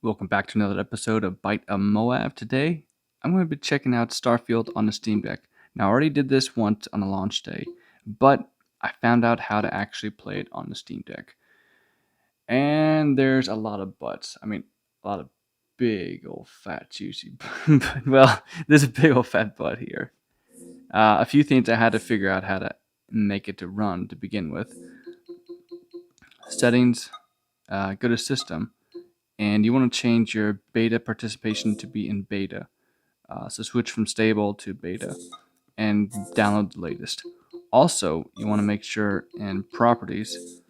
Welcome back to another episode of Bite of Moab. Today, I'm going to be checking out Starfield on the Steam Deck. Now, I already did this once on a launch day, but I found out how to actually play it on the Steam Deck. And there's a lot of buts. A lot of big old fat juicy. Well, there's a big old fat butt here. A few things I had to figure out how to make it to run to begin with. Settings, go to System, and you want to change your beta participation to be in beta. So switch from stable to beta and download the latest. Also, you want to make sure in properties,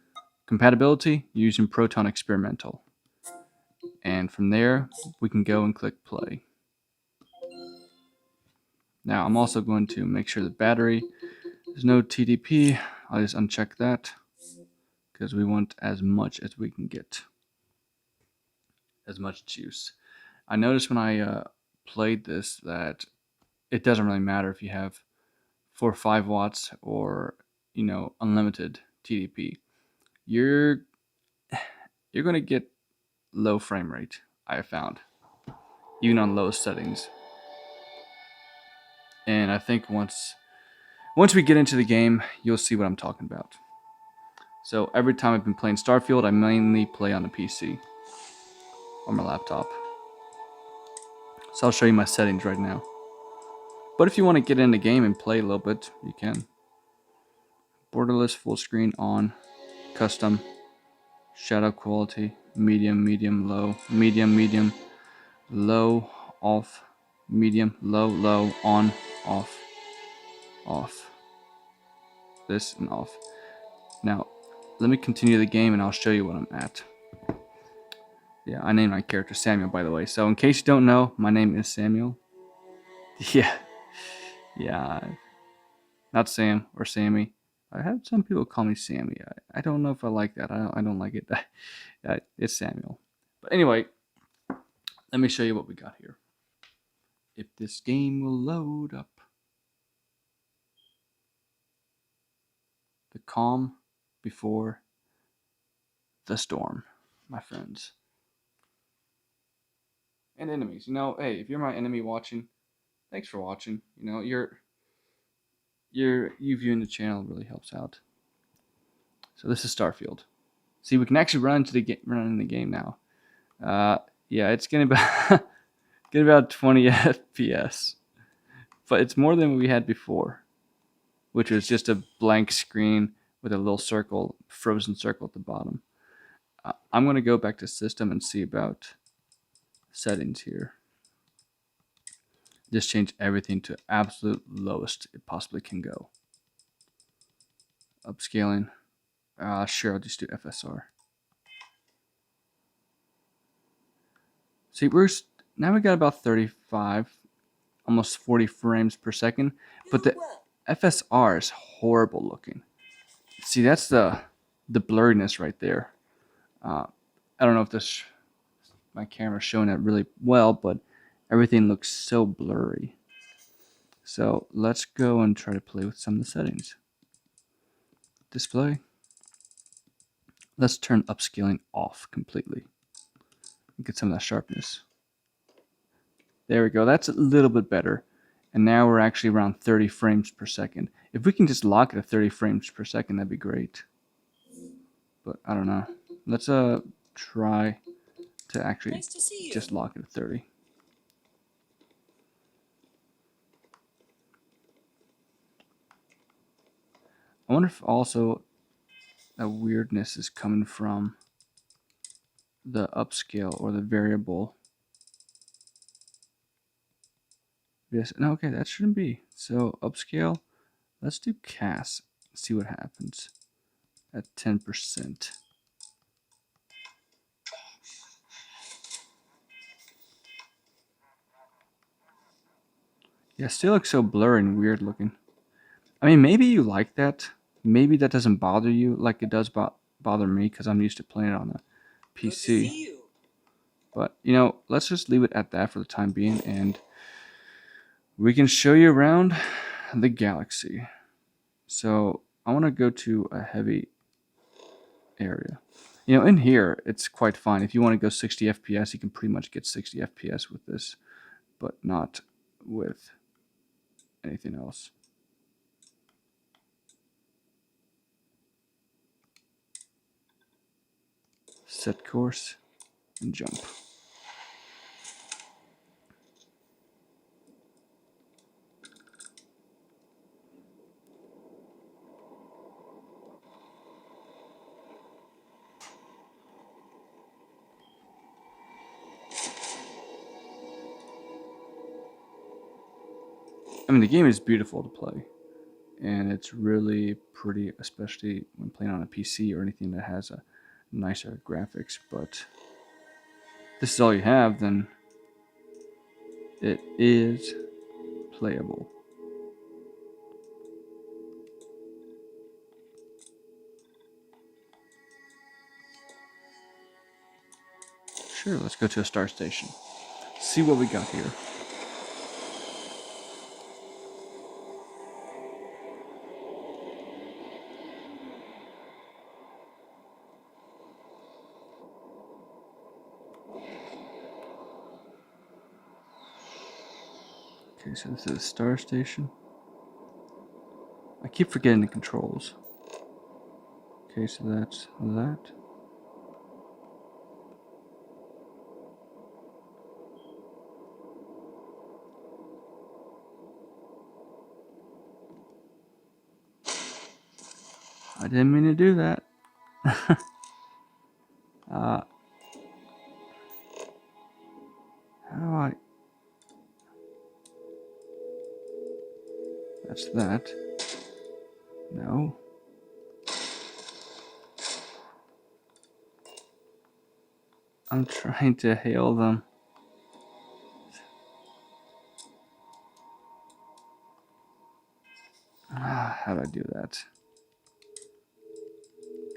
compatibility, using Proton Experimental. And from there, we can go and click play. Now, I'm also going to make sure the battery, there's no TDP. I'll just uncheck that because we want as much as we can get. As much juice. I noticed when I played this that it doesn't really matter if you have 4 or 5 watts or unlimited TDP. You're going to get low frame rate, I have found, even on low settings. And I think once we get into the game, you'll see what I'm talking about. So every time I've been playing Starfield, I mainly play on a PC or my laptop. So I'll show you my settings right now. But if you want to get in the game and play a little bit, you can. Borderless, full screen on, custom, shadow quality, medium, medium, low, medium, medium, low, off, medium, low, low, on, off, off. This and off. Now, let me continue the game and I'll show you what I'm at. Yeah, I named my character Samuel, by the way. So in case you don't know, my name is Samuel. Yeah, not Sam or Sammy. I had some people call me Sammy. I don't know if I like that. I don't like it. It's Samuel. But anyway, let me show you what we got here. If this game will load up. The calm before the storm, my friends. And enemies. Hey, if you're my enemy watching, thanks for watching. You viewing the channel really helps out. So this is Starfield. See, we can actually run in the game now. Yeah, it's getting about 20 FPS, but it's more than we had before, which was just a blank screen with a little circle, frozen circle at the bottom. I'm going to go back to system and see about settings here. Just change everything to absolute lowest it possibly can go. Upscaling. Sure, I'll just do FSR. See, now we got about 35, almost 40 frames per second, but the FSR is horrible looking. See, that's the blurriness right there. I don't know if my camera's showing it really well, but everything looks so blurry. So let's go and try to play with some of the settings. Display. Let's turn upscaling off completely. Get some of that sharpness. There we go. That's a little bit better. And now we're actually around 30 frames per second. If we can just lock it at 30 frames per second, that'd be great. But I don't know. Let's try to actually just lock it at 30. I wonder if also that weirdness is coming from the upscale or the variable. Yes, no, okay, that shouldn't be. So upscale, let's do cast, see what happens at 10%. Yeah, still looks so blurry and weird looking. I mean, maybe you like that. Maybe that doesn't bother you like it does bother me because I'm used to playing it on a PC. But, let's just leave it at that for the time being, and we can show you around the galaxy. So I want to go to a heavy area. You know, in here, it's quite fine. If you want to go 60 FPS, you can pretty much get 60 FPS with this, but not with anything else. Set course and jump. I mean, the game is beautiful to play, and it's really pretty, especially when playing on a PC or anything that has a nicer graphics. But if this is all you have, then it is playable. Sure, let's go to a star station. See what we got here. Okay, so this is a star station. I keep forgetting the controls. Okay, so that's that. I didn't mean to do that. How do I... That's that. No. I'm trying to hail them. How do I do that?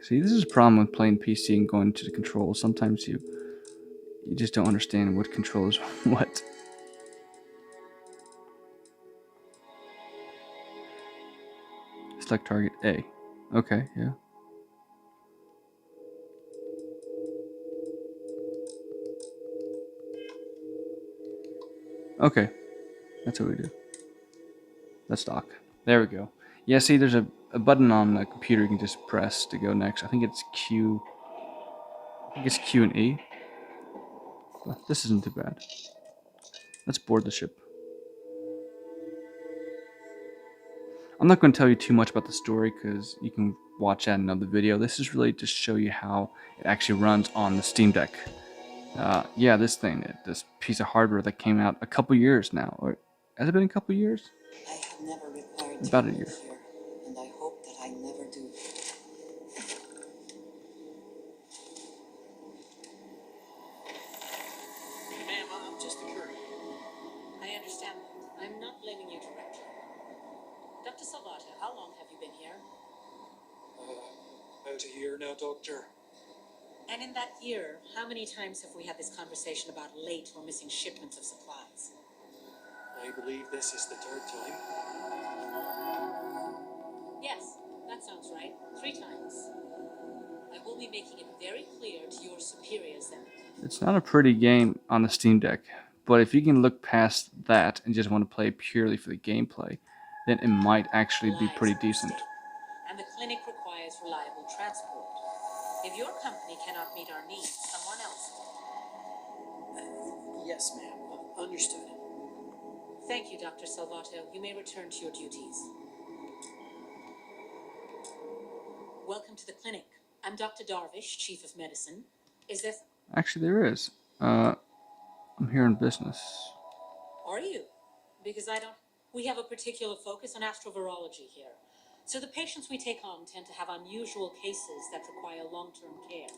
See, this is a problem with playing PC and going to the controls. Sometimes you just don't understand what controls what. Select target A. Okay, yeah. Okay, that's what we do. Let's dock. There we go. Yeah, see, there's a button on the computer you can just press to go next. I think it's Q. I think it's Q and E. But this isn't too bad. Let's board the ship. I'm not going to tell you too much about the story because you can watch that in another video. This is really to show you how it actually runs on the Steam Deck. Yeah, this piece of hardware that came out a couple years now. Or has it been a couple years? I have never required About a year. here, and I hope that I never do. Ma'am, I'm just a courier. I understand that. I'm not blaming you directly. Dr. Salvata, how long have you been here? About a year now, Doctor. And in that year, how many times have we had this conversation about late or missing shipments of supplies? I believe this is the third time. Yes, that sounds right. 3 times. I will be making it very clear to your superiors then. It's not a pretty game on the Steam Deck, but if you can look past that and just want to play purely for the gameplay, then it might actually be pretty decent. And the clinic requires reliable transport. If your company cannot meet our needs, someone else will. Yes, ma'am. Understood. Thank you, Dr. Salvato. You may return to your duties. Welcome to the clinic. I'm Dr. Darvish, Chief of Medicine. Is there... Actually, there is. I'm here in business. Are you? Because I don't... We have a particular focus on astrovirology here. So the patients we take on tend to have unusual cases that require long-term care.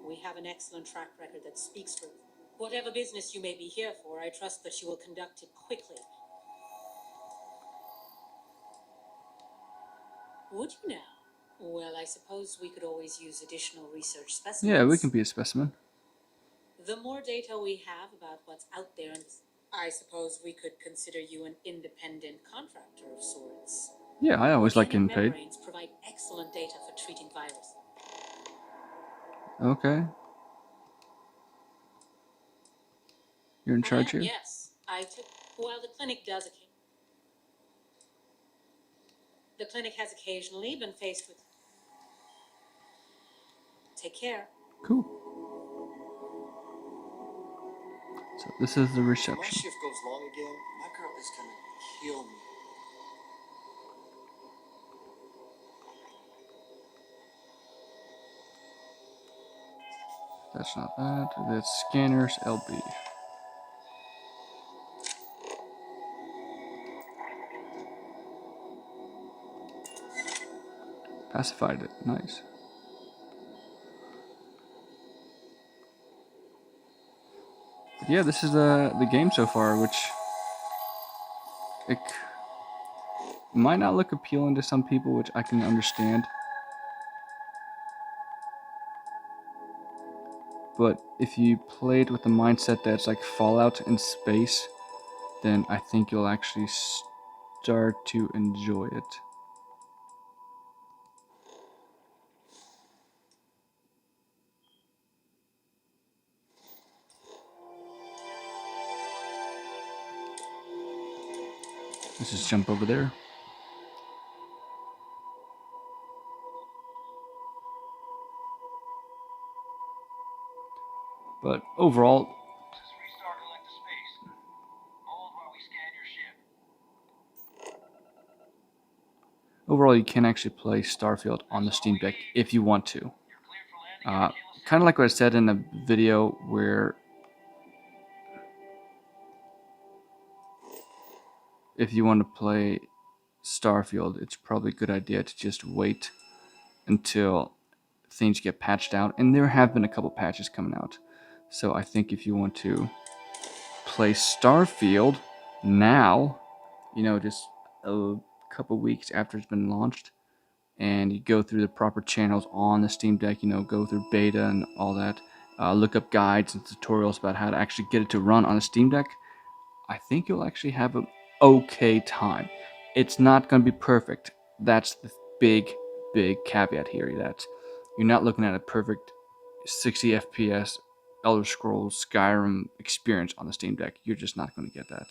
We have an excellent track record that speaks for it. Whatever business you may be here for, I trust that you will conduct it quickly. Would you now? Well, I suppose we could always use additional research specimens. Yeah, we can be a specimen. The more data we have about what's out there, I suppose we could consider you an independent contractor of sorts. Yeah, I always like getting paid. Membranes provide excellent data for treating virus. Okay. You're in I charge am, here? yes. I took. Well, the clinic has occasionally been faced with. Take care. Cool. So this is the If my reception. shift goes long again, my girl is gonna kill me. That's not that. That's scanners, LB. Pacified it. Nice. But yeah, this is the game so far, which it might not look appealing to some people, which I can understand. But if you played with the mindset that it's like Fallout in space, then I think you'll actually start to enjoy it. Let's just jump over there. But overall, Just restart collect to space. Hold while we scan your ship. overall, you can actually play Starfield on the Steam Deck if you want to. You're cleared for landing. Kind of like what I said in the video, where if you want to play Starfield, it's probably a good idea to just wait until things get patched out. And there have been a couple patches coming out. So I think if you want to play Starfield now, just a couple weeks after it's been launched, and you go through the proper channels on the Steam Deck, go through beta and all that, look up guides and tutorials about how to actually get it to run on a Steam Deck, I think you'll actually have an okay time. It's not going to be perfect. That's the big, big caveat here. That you're not looking at a perfect 60 FPS Elder Scrolls Skyrim experience on the Steam Deck. You're just not going to get that.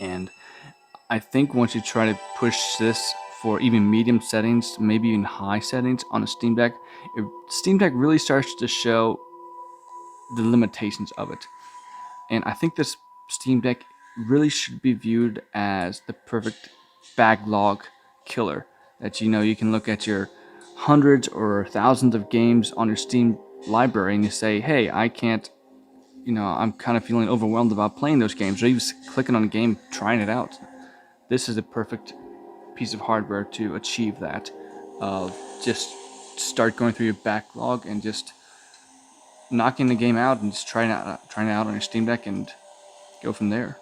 And I think once you try to push this for even medium settings, maybe even high settings on a Steam Deck, Steam Deck really starts to show the limitations of it. And I think this Steam Deck really should be viewed as the perfect backlog killer. That you can look at your hundreds or thousands of games on your Steam library and you say, hey, I can't, I'm kind of feeling overwhelmed about playing those games, or even clicking on a game, trying it out. This is a perfect piece of hardware to achieve that, of just start going through your backlog and just knocking the game out and just trying it out on your Steam Deck and go from there.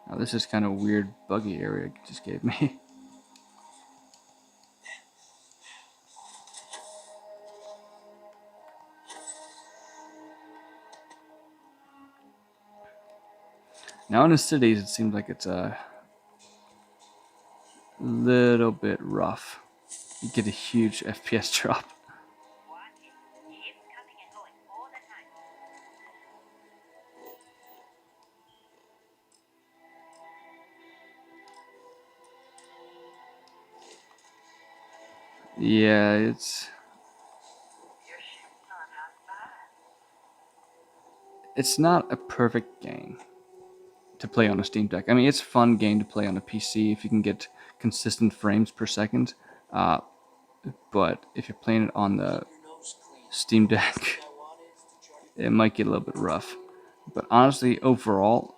Now this is kind of a weird buggy area it just gave me. Now in the cities it seems like it's a little bit rough. You get a huge FPS drop. Watch. It's coming and going all the time. Yeah, it's Your ship's not half bad. it's not a perfect game to play on a Steam Deck. I mean, it's a fun game to play on a PC if you can get consistent frames per second. Uh, but if you're playing it on the Your nose clean. Steam Deck, I wanted to charge it might get a little bit rough. But honestly, overall,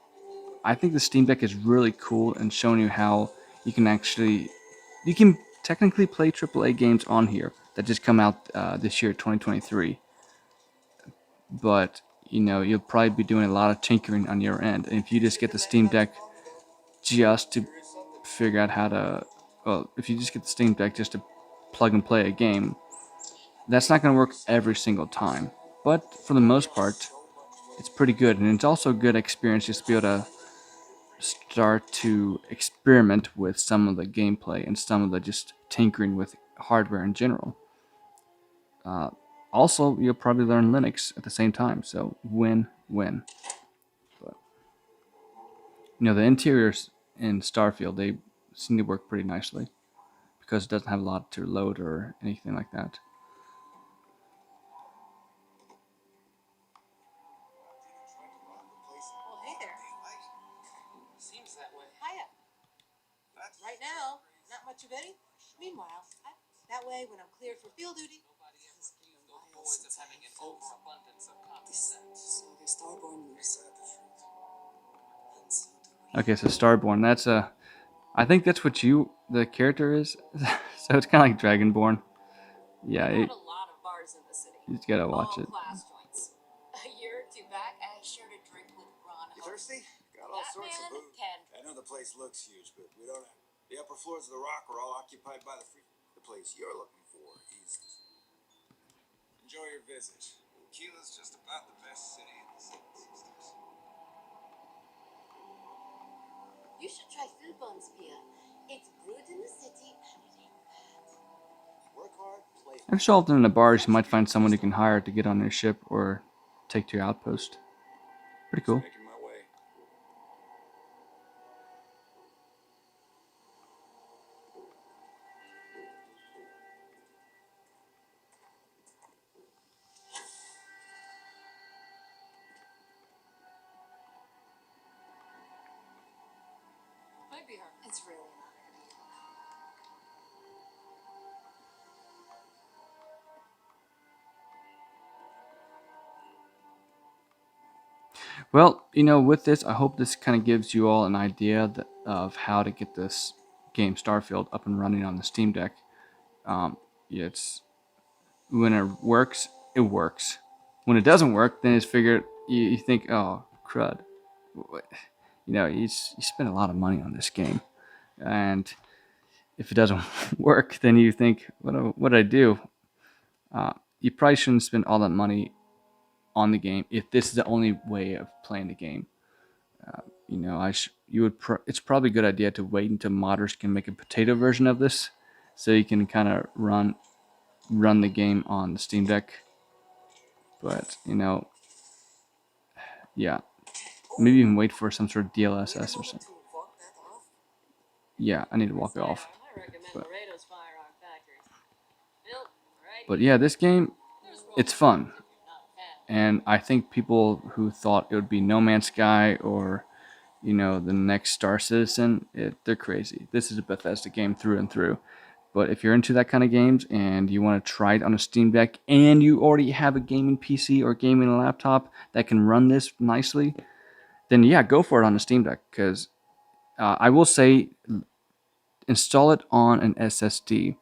I think the Steam Deck is really cool and showing you how you can technically play AAA games on here that just come out this year, 2023. But you'll probably be doing a lot of tinkering on your end. And if you just get the Steam Deck just to figure out how to, well, if you just get the Steam Deck just to plug and play a game, that's not going to work every single time. But for the most part, it's pretty good, and it's also a good experience just to be able to start to experiment with some of the gameplay and some of the just tinkering with hardware in general. Also, you'll probably learn Linux at the same time, so win-win. But the interiors in Starfield, they seem to work pretty nicely because it doesn't have a lot to load or anything like that. Well, hey there. Seems that way. Hiya. Right now, not much of any. Meanwhile, that way when I'm cleared for field duty. Boys of having an overabundance of common sense. So the Starborn news. And so do we. Okay, so Starborn, I think that's what the character is. So it's kind of like Dragonborn. Yeah, I've had a lot of bars in the city. you just gotta watch All it. class joints. A year or two back, I shared a drink with Ron. You thirsty? Got all That sorts man of booze. can. I know the place looks huge, but we don't have. The upper floors of the Rock are all occupied by the free. The place you're looking for is. Enjoy your visit. Keela's just about the best city in the Seven Sisters. You should try Philbon's beer. It's brewed in the city and it ain't bad. Work hard, play. Every so often in the bars, you might find someone you can hire to get on your ship or take to your outpost. Pretty cool. Making my way. Might be her. It's really not. Well, with this, I hope this kind of gives you all an idea of how to get this game Starfield up and running on the Steam Deck. It's when it works, it works. When it doesn't work, then it's figured you think, oh crud, you spend a lot of money on this game, and if it doesn't work, then you think, what did I do? You probably shouldn't spend all that money on the game if this is the only way of playing the game. It's probably a good idea to wait until modders can make a potato version of this, so you can kind of run the game on the Steam Deck. But yeah, maybe even wait for some sort of DLSS or something. Yeah, I need to walk it off. I recommend But- Laredo's firearm factory. Built right But yeah, this game, There's it's fun. if you're not a fan. And I think people who thought it would be No Man's Sky or, the next Star Citizen, they're crazy. This is a Bethesda game through and through. But if you're into that kind of games and you want to try it on a Steam Deck and you already have a gaming PC or gaming laptop that can run this nicely, then yeah, go for it on a Steam Deck. Because I will say, install it on an SSD.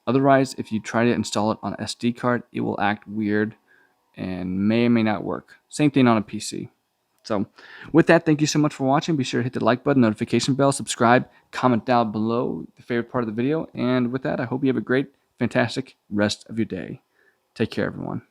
Otherwise, if you try to install it on an SD card, it will act weird and may or may not work. Same thing on a PC. So with that, thank you so much for watching. Be sure to hit the like button, notification bell, subscribe, comment down below the favorite part of the video. And with that, I hope you have a great, fantastic rest of your day. Take care, everyone.